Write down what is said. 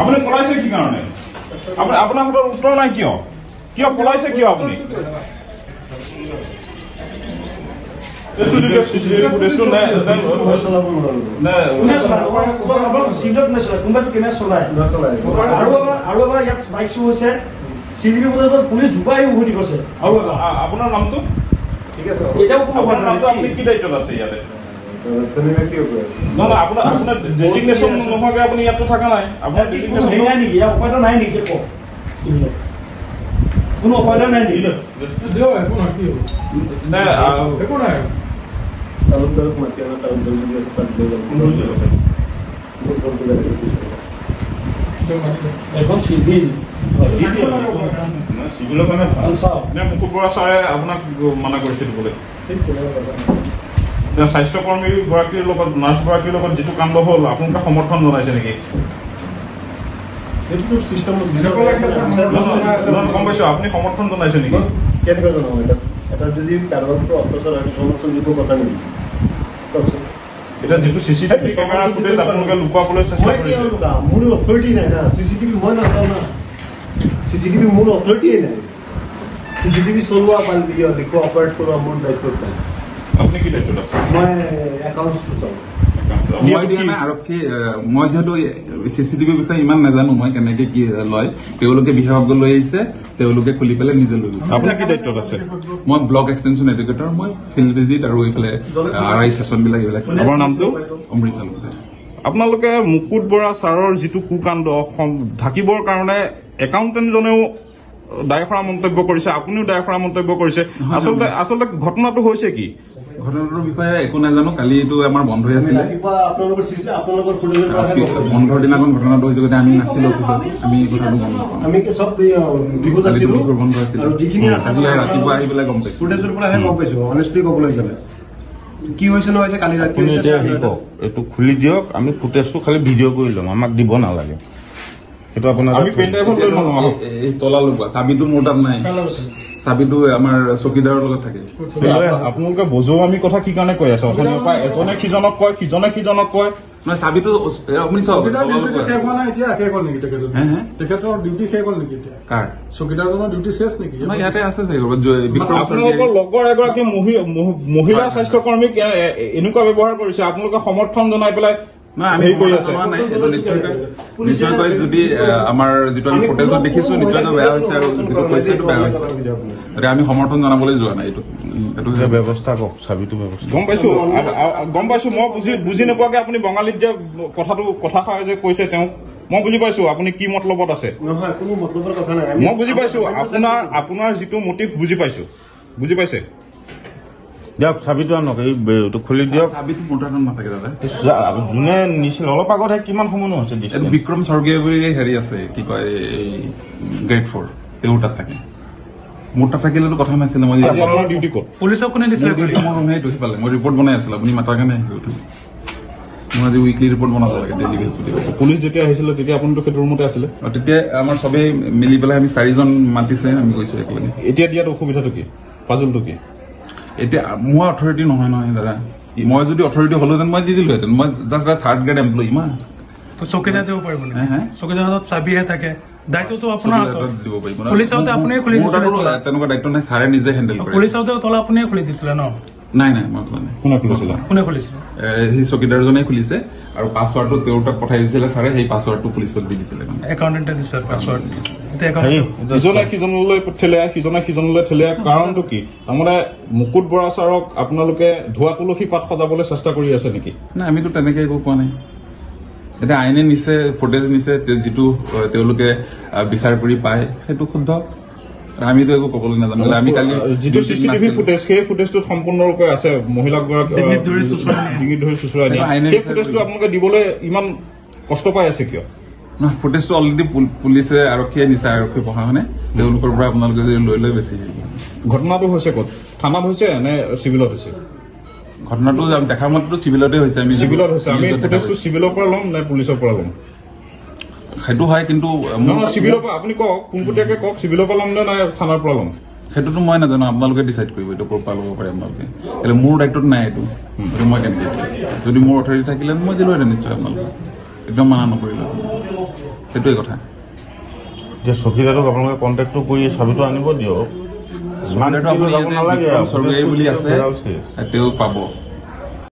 আপুনি পলাইছে কি কাৰণে আপোনাৰ হাতত উত্তৰ নাই কিয় কিয় পলাইছে কিয় আপুনি পুলিচ জোপাই উভতি গৈছে আৰু আপোনাৰ নামটো আপুনি কি দায়িত্বত আছে ইয়াতে আপোনাৰ ডেজিগনেশ্যন নোহোৱাকৈ আপুনি ইয়াতো থকা নাই আপোনাৰ ডেজিগনেশ্যন নাই নেকি উপায়টো নাই নেকি কোনো উপায়টো নাই নেকি একো নাই এখন চিভিল চিভিলৰ কাৰণে মুকুট বৰা ছাৰে আপোনাক মানা কৰিছিল বোলে স্বাস্থ্যকৰ্মী গৰাকীৰ লগত নাৰ্ছ গৰাকীৰ লগত যিটো কাণ্ড হ'ল আপোনালোকে সমৰ্থন জনাইছে নেকি গম পাইছো আপুনি সমৰ্থন জনাইছে নেকি কেনেকৈ জনাব এটা যদি কাৰোবাৰ অত্যাচাৰ হয় সমৰ্থন দিব কথা নেকি এটা যিটো চিচিটিভি কেমেৰা ফুটেজ আপোনালোকে লুকুৱাবলৈ চেষ্টা কৰিছে মোৰ অথৰিটি নাই না চিচিটিভি মই নাচাওঁ না চিচিটিভি মোৰ অথৰিটিয়ে নাই চিচিটিভি চলোৱা দেখুৱা অপাৰেট কৰোৱা মোৰ দায়িত্বত নাই আপুনি কি দায়িত্বত আছে মই একাউণ্টছটো চাওঁ মই দিয়া নাই আৰক্ষী মই যিহেতু চিচিটিভিৰ বিষয়ে ইমান নাজানো মই কেনেকে কি লয় তেওঁলোকে বিশেষজ্ঞ লৈ আহিছে তেওঁলোকে খুলি পেলাই নিজে লৈ গৈছে আপোনাৰ কি দায়িত্বত আছে মই ব্লক এক্সটেনশ্যন এডুকেটৰ মই ফিল্ড ভিজিট আৰু এইফালে RI ছেছন বিলাক এইবিলাক আপোনাৰ নামটো অমৃত আপোনালোকে মুকুট বৰা ছাৰৰ যিটো কুকাণ্ড ঢাকিবৰ কাৰণে একাউণ্টেণ্টজনেও দায়খৰা মন্তব্য কৰিছে আপুনিও দায়খৰা মন্তব্য কৰিছে আচলতে ঘটনাটো হৈছে কি ঘটনাটোৰ বিষয়ে একো নাজানো কালি এইটো আমাৰ বন্ধ হৈ আছিলে বন্ধৰ দিনাখন ঘটনাটো হৈছে গতিকে আমি নাছিলো অফিচত আমি কথাটো গম নাপাওঁ বন্ধ আছিলে ৰাতিপুৱা আহি পেলাই গম পাইছো অনেষ্টলি ক'বলৈ গ'লে কি হৈছে নহৈছে কালি ৰাতি এইটো খুলি দিয়ক আমি ফুটেজটো খালি ভিডিঅ' কৰি ল'ম আমাক দিব নালাগে সেইটো আপোনাৰ আমি পেনড্ৰাইভত লৈ লওঁ তলা লগোৱা চাবিটো মোৰ তাত নাই চাবিটো আমাৰ চকীদাৰৰ লগত থাকে আপোনালোকে বজোৱামি কথা কি কাৰণে কৈ আছে অথনিৰ পৰা এজনে সিজনক কয় সিজনে সিজনক কয় নহয় চাবিটো আপুনি চাওক তেখেতৰ ডিউটি শেষ হ'ল নেকি এতিয়া কাৰ চকীদাৰজনৰ ডিউটি শেষ নেকি ইয়াতে আছে আপোনালোকৰ লগৰ এগৰাকী মহিলা স্বাস্থ্যকৰ্মীক এনেকুৱা ব্যৱহাৰ কৰিছে আপোনালোকে সমৰ্থন জনাই পেলাই নিশ্চয়কৈ যদি আমাৰ যিটো আমি ফুটেজত দেখিছো নিশ্চয়কৈ বেয়া হৈছে আৰু যিটো কৈছে সেইটো বেয়া হৈছে গতিকে আমি সমৰ্থন জনাবলৈ যোৱা নাই এইটো ব্যৱস্থা কওক চাবিটো ব্যৱস্থা গম পাইছো মই বুজি নোপোৱাকে আপুনি বঙালীত যে কথাষাৰ যে কৈছে তেওঁক মই বুজি পাইছো আপুনি কি মতলবত আছে মই বুজি পাইছো আপোনাৰ যিটো মটিভ বুজি পাইছে দিয়ক চাবিটো আনক এইটো খুলি দিয়ক চাবিটো মোৰ তাত নাথাকে দাদা যোনে নিছিল অলপ আগতে কিমান সময় হৈছে বিক্ৰম স্বৰ্গীয় বুলি হেৰি আছে কি কয় এই গ্ৰেড 4 তেওঁৰ তাত থাকে মোৰ তাত থাকিলেতো কথা নাছিলে মই ডিউটি ক'ত পুলিচক কোনে দিছিলে মই ৰিপৰ্ট বনাই আছিলো আপুনি মাতাৰ কাৰণে আহিছো মই আজি উইকলি ৰিপৰ্ট বনাব লাগে ডেইলি বেচিছ পুলিচ যেতিয়া আহিছিলে তেতিয়া আপুনিতো সেইটো ৰুমতে আছিলে তেতিয়া আমাৰ চবেই মিলি পেলাই আমি 4জন মাতিছে আমি গৈছো একেলগে এতিয়া দিয়াত অসুবিধাটো কি পাজলটো কি এতিয়া মোৰ অথৰিটি নহয় দাদা মই যদি অথৰিটি হলোহেঁতেন মই দি দিলোহেঁতেন মই জাষ্ট থাৰ্ড গ্ৰেড এমপ্লয়ী চকীদাৰ দিব পাৰিব চকীদাৰ হাতত চাবিহে থাকে দায়িত্বটো আপোনাৰ দিব পাৰিব তেনেকুৱা দায়িত্ব নাই ছাৰে নিজে হেণ্ডেল কৰে পুলিচ তলা আপুনিয়ে খুলি দিছিলে ন নাই মই খোলা নাই কোনে খুলিছিলে সেই চকীদাৰজনে খুলিছে আৰু পাছৱাৰ্ডটো তেওঁৰ তাত পঠাই দিছিলে ছাৰে সেই পাছৱাৰ্ডটো পুলিচক দি দিছিলে একাউণ্টেণ্টে দিছে পাছৱাৰ্ড সিজনে সিজনলৈ ঠেলিয়া কাৰণটো কি তাৰমানে মুকুট বৰা ছাৰক আপোনালোকে ধোৱা তুলসী পাত সজাবলৈ চেষ্টা কৰি আছে নেকি নাই আমিতো তেনেকে একো কোৱা নাই এতিয়া আইনে নিছে ফুটেজ নিছে যিটো তেওঁলোকে বিচাৰ কৰি পায় সেইটো শুদ্ধ আমিতো একো ক'বলৈ নাজানো আমি কালি যিটো চিচিটিভি ফুটেজ সেই ফুটেজটোত সম্পূৰ্ণৰূপে আছে মহিলাগৰাকী ডিঙিত ধৰি চুচুৰাই দিয়া সেই ফুটেজটো আপোনালোকে দিবলৈ ইমান কষ্ট পাই আছে কিয় ফুটেজটো অলৰেডি পুলিচে আৰক্ষীয়ে নিছে আৰক্ষী প্ৰশাসনে তেওঁলোকৰ পৰা আপোনালোকে যদি লৈ বেছি ঘটনাটো হৈছে ক'ত থানাত হৈছে নে চিভিলত হৈছে ঘটনাটো দেখা মতেতো চিভিলতে হৈছে আমি চিভিলত হৈছে আমি ফুটেজটো চিভিলৰ পৰা ল'ম নে পুলিচৰ পৰা ল'ম সেইটো হয় কিন্তু চিভিলৰ পৰা আপুনি কওক পোনপটীয়াকে কওক চিভিলৰ পৰা ল'ম নে নাই থানাৰ পৰা ল'ম সেইটোতো মই নাজানো আপোনালোকে ডিচাইড কৰিব এইটো ক'ৰ পৰা ল'ব পাৰে আপোনালোকে মোৰ দায়িত্বত নাই এইটো মই কেনেকৈ যদি মোৰ অথৰিটি থাকিলে মই দিলোহেঁতেন নিশ্চয় আপোনালোকে একদম মানা নকৰিলো সেইটোৱে কথা এতিয়া চকীদাৰক আপোনালোকে কণ্টেক্টটো কৰি চাবিটো আনিব দিয়ক চৰকাৰী বুলি আছে তেওঁ পাব